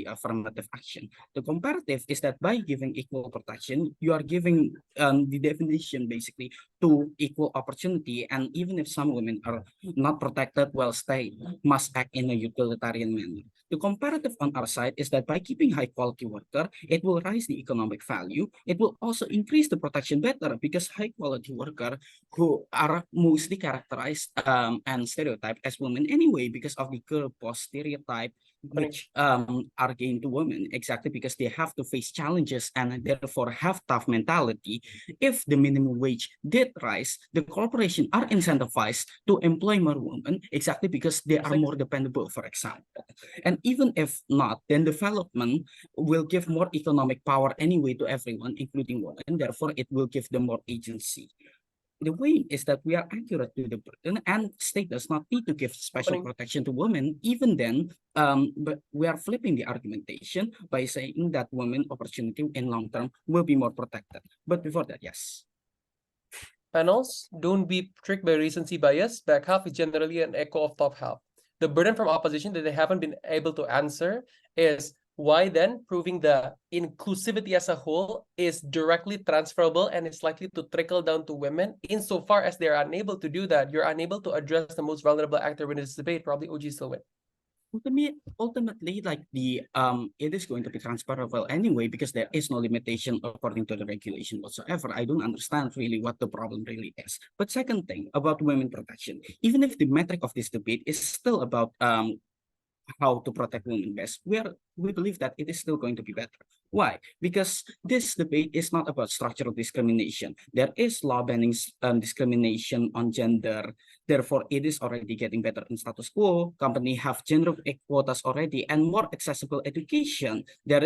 affirmative action. The comparative is that by giving equal protection, you are giving the definition basically to equal opportunity, and even if some women are not protected, well, they must act in a utilitarian manner. The comparative on our side is that by keeping high quality worker, it will raise the economic value. It will also increase the protection better because high quality worker who are mostly characterized and stereotyped as women anyway because of the girl boss stereotype, which are gained to women exactly because they have to face challenges and therefore have tough mentality. If the minimum wage did rise, the corporation are incentivized to employ more women exactly because they are more dependable, for example. And even if not, then development will give more economic power anyway to everyone, including women. Therefore, it will give them more agency. the way is that we are accurate to the burden, and state does not need to give special Opening. protection to women. Even then, but we are flipping the argumentation by saying that women opportunity in long term will be more protected. But before that, yes. Panels, don't be tricked by recency bias. Back half is generally an echo of top half. The burden from opposition that they haven't been able to answer is why then proving the inclusivity as a whole is directly transferable and is likely to trickle down to women. Insofar as they are unable to do that, you're unable to address the most vulnerable actor in this debate. Probably OG still win. Ultimately, like it is going to be transferable anyway because there is no limitation according to the regulation whatsoever. I don't understand really what the problem really is. But second thing about women protection, even if the metric of this debate is still about how to protect women best, we believe that it is still going to be better. Why? Because this debate is not about structural discrimination. There is law banning discrimination on gender. Therefore, it is already getting better in status quo. Company have gender quotas already and more accessible education. There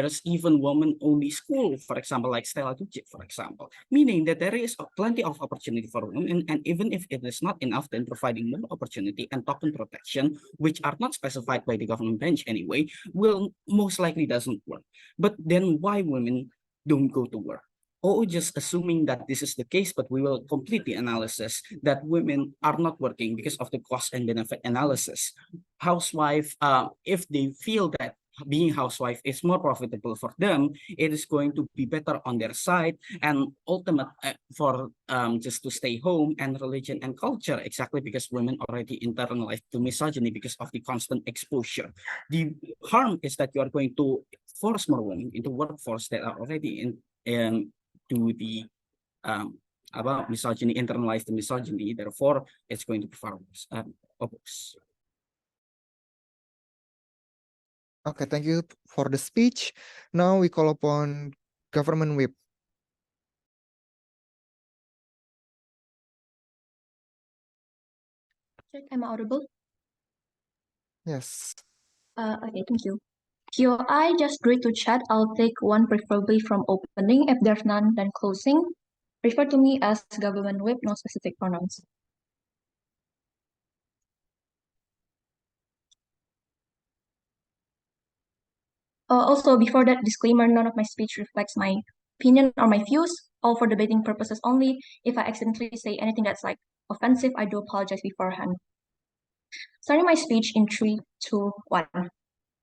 is even women-only school, for example, like Stella Tucci, for example, meaning that there is plenty of opportunity for women, and even if it is not enough, then providing more opportunity and token protection, which are not specified by the government bench anyway, will most likely doesn't work. But then why women don't go to work? Or just assuming that this is the case, but we will complete the analysis that women are not working because of the cost and benefit analysis. Housewife, if they feel that being housewife is more profitable for them, it is going to be better on their side, and ultimate for just to stay home, and religion and culture, exactly because women already internalized to misogyny because of the constant exposure. The harm is that you are going to force more women into workforce that are already in to the about misogyny, internalized misogyny. Therefore, it's going to be far worse. Opposed. Okay, thank you for the speech. Now we call upon Government Whip. Check, am I audible? Yes. Okay, thank you. QI just agreed to chat. I'll take one, preferably from opening. If there's none, then closing. Refer to me as Government Whip, no specific pronouns. Also, before that disclaimer, none of my speech reflects my opinion or my views, all for debating purposes only. If I accidentally say anything that's like offensive, I do apologize beforehand. Starting my speech in 3, 2, 1.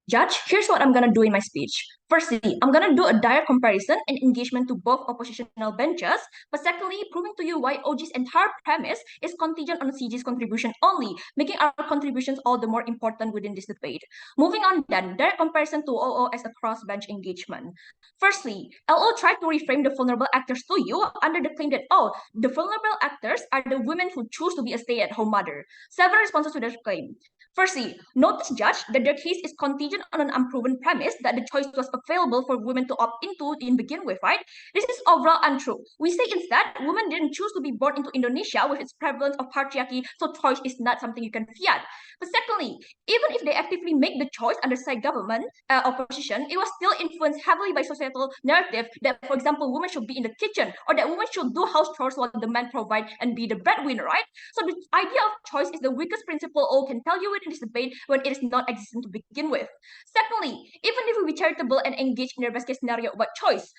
Judge, here's what I'm gonna do in my speech. Firstly, I'm gonna do a direct comparison and engagement to both oppositional benches, but secondly, proving to you why OG's entire premise is contingent on CG's contribution only, making our contributions all the more important within this debate. Moving on then, direct comparison to OO as a cross-bench engagement. Firstly, LO tried to reframe the vulnerable actors to you under the claim that, oh, the vulnerable actors are the women who choose to be a stay-at-home mother. Several responses to that claim. Firstly, notice, Judge, that their case is contingent on an unproven premise that the choice was available for women to opt into in begin with, right? This is overall untrue. We say instead, women didn't choose to be born into Indonesia with its prevalence of patriarchy, so choice is not something you can fiat. But secondly, even if they actively make the choice under side government opposition, it was still influenced heavily by societal narrative that, for example, women should be in the kitchen, or that women should do house chores while the men provide and be the breadwinner, right? So the idea of choice is the weakest principle all can tell you in this debate when it is not existent to begin with. Secondly, even if we be charitable and engage in the best case scenario about choice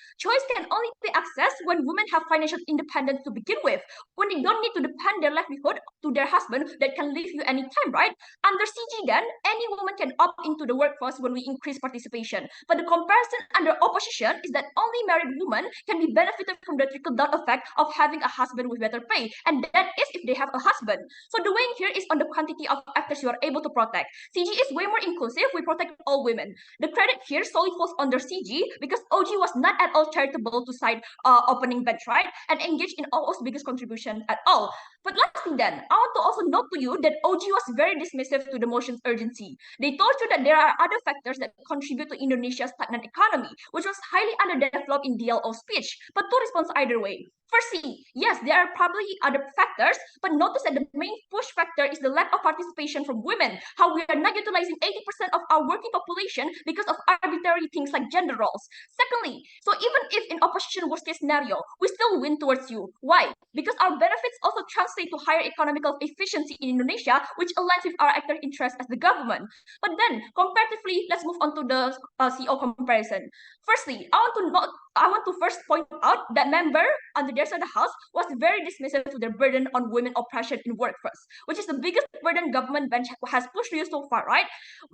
can only be accessed when women have financial independence to begin with, when they don't need to depend their livelihood to their husband that can leave you anytime, right? Under CG then, any woman can opt into the workforce when we increase participation. But the comparison under opposition is that only married women can be benefited from the trickle-down effect of having a husband with better pay, and that is if they have a husband. So the weighing here is on the quantity of actors you are able to protect. CG is way more inclusive. We protect all women. The credit here solely falls under CG because OG was not at all charitable to side opening bench, right? And engage in almost biggest contribution at all. But lastly then, I want to also note to you that OG was very dismissive to the motion's urgency. They told you that there are other factors that contribute to Indonesia's stagnant economy, which was highly underdeveloped in DLO speech. But two responses either way. Firstly, yes, there are probably other factors, but notice that the main push factor is the lack of participation from women, how we are not utilizing 80% of our working population because of arbitrary things like gender roles. Secondly, so even if in opposition worst case scenario, we still win towards you. Why? Because our benefits also translate to higher economical efficiency in Indonesia, which aligns with our actor interests as the government. But then, comparatively, let's move on to the CO comparison. Firstly, I want to first point out that member on the their side of the house was very dismissive to their burden on women oppression in workforce, which is the biggest burden government bench has pushed you so far, right?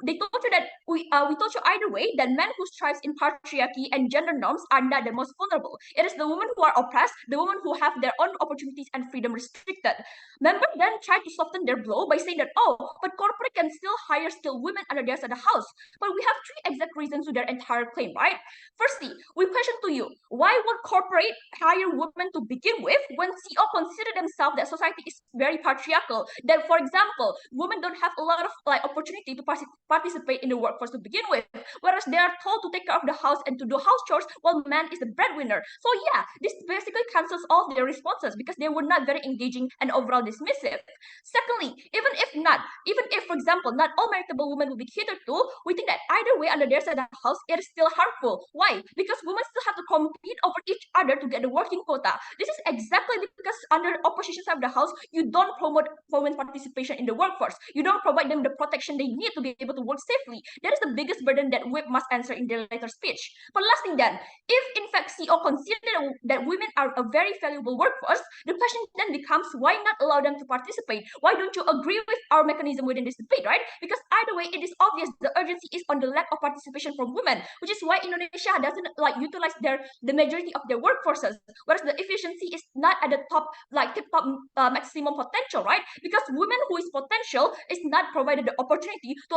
They told you that we told you either way that men who strive in patriarchy and gender norms are not the most vulnerable. It is the women who are oppressed, the women who have their own opportunities and freedom restricted. Members then tried to soften their blow by saying that, oh, but corporate can still hire skilled women under their side of the house. But we have three exact reasons to their entire claim, right? Firstly, we question to you, why would corporate hire women to begin with when CEO consider themselves that society is very patriarchal? That, for example, women don't have a lot of opportunity to participate in the workforce to begin with, whereas they are told to take care of the house and to do house chores while man is the breadwinner. So yeah, this basically cancels all their responses because they were not very engaging and overall dismissive. Secondly, even if, for example, not all marketable women will be catered to, we think that either way under their side of the house, it is still harmful. Why? Because women still have to compete over each other to get the working quota. This is exactly because under opposition side of the house, you don't promote women's participation in the workforce. You don't provide them the protection they need to be able to work safely. That is the biggest burden that WIP must answer in their later speech. But last thing then, if in fact CEO consider that women are a very valuable workforce, the question then becomes why not allow them to participate? Why don't you agree with our mechanism within this debate, right? Because either way, it is obvious the urgency is on the lack of participation from women, which is why Indonesia doesn't utilize the majority of their workforces, whereas the efficiency is not at the top tip top maximum potential, right? Because women who is potential is not provided the opportunity to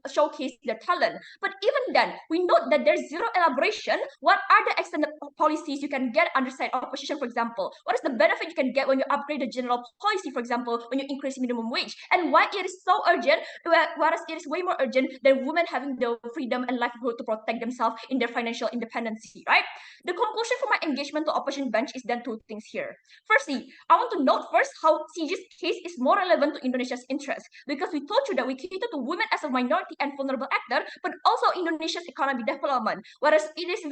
showcase their talent. But even then, we note that there's zero elaboration. What are the extended policies you can get under side opposition, for example? What is the benefit you can get when you upgrade the general policy, for example, when you increase minimum wage? And why it is so urgent, whereas it is way more urgent than women having the freedom and livelihood to protect themselves in their financial independence, right? The conclusion for my engagement to opposition bench is then two things here. Firstly, I want to note first how CG's case is more relevant to Indonesia's interest, because we told you that we cater to women as a minority and vulnerable actor, but also Indonesia's economic development, whereas it is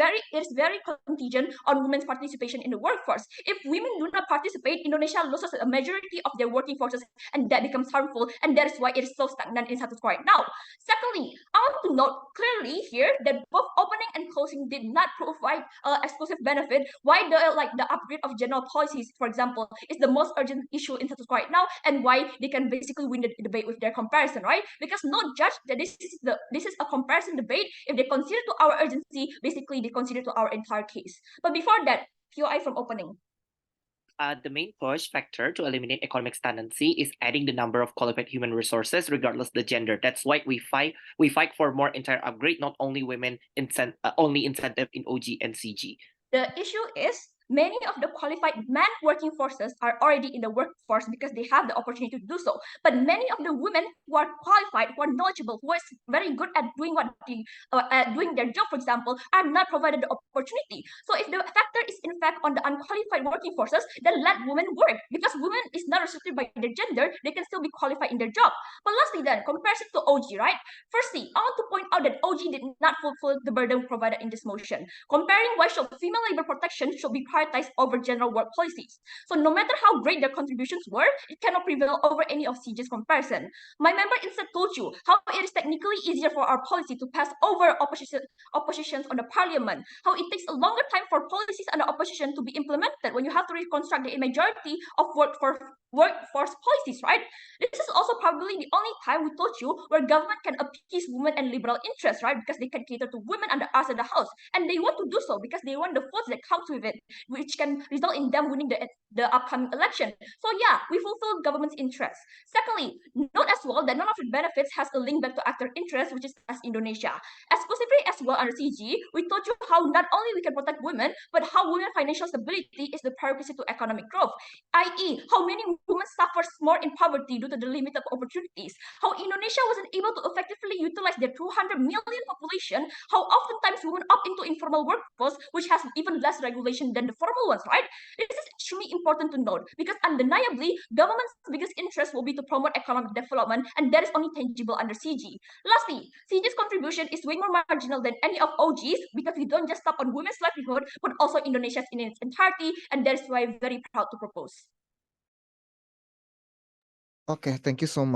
very contingent on women's participation in the workforce. If women do not participate, Indonesia loses a majority of their working forces, and that becomes harmful, and that is why it is so stagnant in status quo right now. Secondly, I want to note clearly here that both opening and closing did not provide exclusive benefit. Why the upgrade of general policies, for example, is the most urgent issue in status quo right now, and why they can basically win the debate with their comparison, right? Because no judge that this is a comparison debate. If they consider to our urgency, basically they consider to our entire case. But before that, POI from opening. The main push factor to eliminate economic stagnancy is adding the number of qualified human resources, regardless the gender. That's why we fight for more entire upgrade, not only women only incentive in OG and CG. The issue is many of the qualified men working forces are already in the workforce because they have the opportunity to do so. But many of the women who are qualified, who are knowledgeable, who are very good at doing doing their job, for example, are not provided the opportunity. So if the factor is in fact on the unqualified working forces, then let women work, because women is not restricted by their gender, they can still be qualified in their job. But lastly then, comparison to OG, right? Firstly, I want to point out that OG did not fulfill the burden provided in this motion. Comparing why should female labor protection should be prioritized over general work policies. So no matter how great their contributions were, it cannot prevail over any of CG's comparison. My member instead told you how it is technically easier for our policy to pass over oppositions on the parliament, how it takes a longer time for policies under opposition to be implemented when you have to reconstruct the majority of workforce policies, right? This is also probably the only time we told you where government can appease women and liberal interests, right? Because they can cater to women under us in the house, and they want to do so because they want the votes that comes with it, which can result in them winning the upcoming election. So yeah, we fulfill government's interests. Secondly, note as well that none of the benefits has a link back to actor interest, which is as Indonesia. Exclusively as well under CG, we told you how not only we can protect women, but how women's financial stability is the prerequisite to economic growth, i.e. how many women suffers more in poverty due to the limited opportunities, how Indonesia wasn't able to effectively utilize their 200 million population, how oftentimes women opt into informal workforce, which has even less regulation than the formal ones, right? This is extremely important to note because undeniably, government's biggest interest will be to promote economic development, and that is only tangible under CG. Lastly, CG's contribution is way more marginal than any of OG's because we don't just stop on women's livelihood, but also Indonesia's in its entirety, and that is why I'm very proud to propose. Okay, thank you so much.